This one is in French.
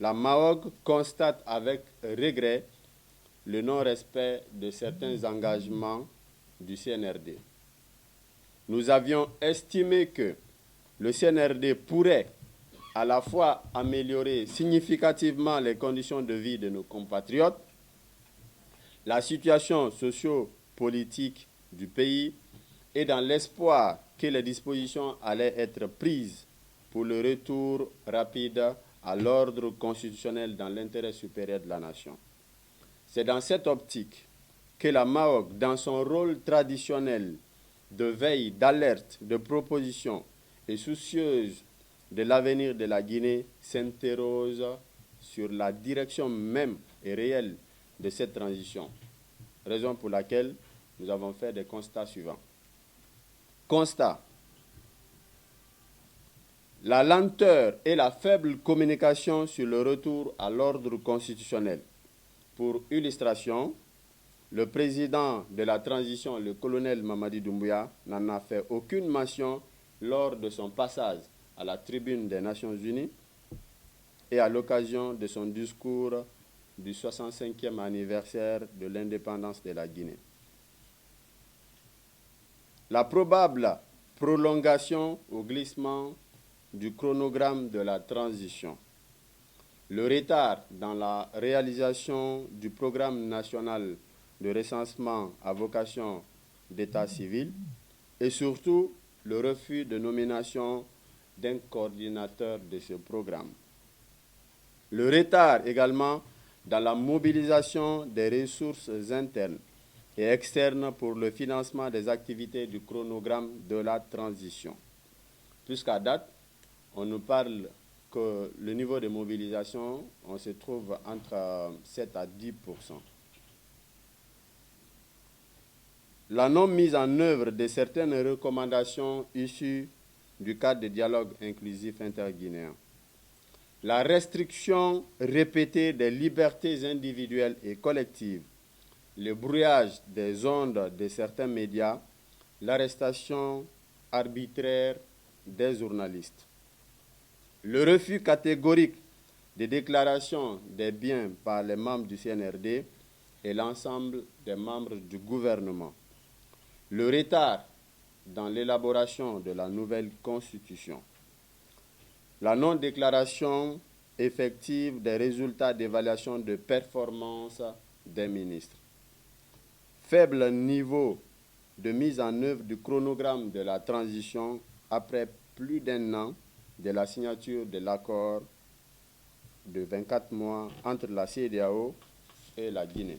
la MAOG constate avec regret le non-respect de certains engagements du CNRD. Nous avions estimé que le CNRD pourrait à la fois améliorer significativement les conditions de vie de nos compatriotes, la situation socio-politique du pays et dans l'espoir que les dispositions allaient être prises pour le retour rapide à l'ordre constitutionnel dans l'intérêt supérieur de la nation. C'est dans cette optique que la MAOG, dans son rôle traditionnel de veille, d'alerte, de proposition et soucieuse de l'avenir de la Guinée, s'interroge sur la direction même et réelle de cette transition. Raison pour laquelle nous avons fait des constats suivants. Constat. La lenteur et la faible communication sur le retour à l'ordre constitutionnel. Pour illustration, le président de la transition, le colonel Mamadi Doumbouya, n'en a fait aucune mention lors de son passage à la tribune des Nations Unies et à l'occasion de son discours du 65e anniversaire de l'indépendance de la Guinée. La probable prolongation au glissement du chronogramme de la transition, le retard dans la réalisation du programme national de recensement à vocation d'état civil et surtout le refus de nomination d'un coordinateur de ce programme. Le retard également dans la mobilisation des ressources internes et externes pour le financement des activités du chronogramme de la transition. Puisqu'à date, on nous parle que le niveau de mobilisation, on se trouve entre 7 à 10%. La non-mise en œuvre de certaines recommandations issues du cadre de dialogue inclusif interguinéen. La restriction répétée des libertés individuelles et collectives, le brouillage des ondes de certains médias, l'arrestation arbitraire des journalistes. Le refus catégorique des déclarations des biens par les membres du CNRD et l'ensemble des membres du gouvernement. Le retard dans l'élaboration de la nouvelle constitution. La non-déclaration effective des résultats d'évaluation de performance des ministres. Faible niveau de mise en œuvre du chronogramme de la transition après plus d'un an de la signature de l'accord de 24 mois entre la CEDEAO et la Guinée.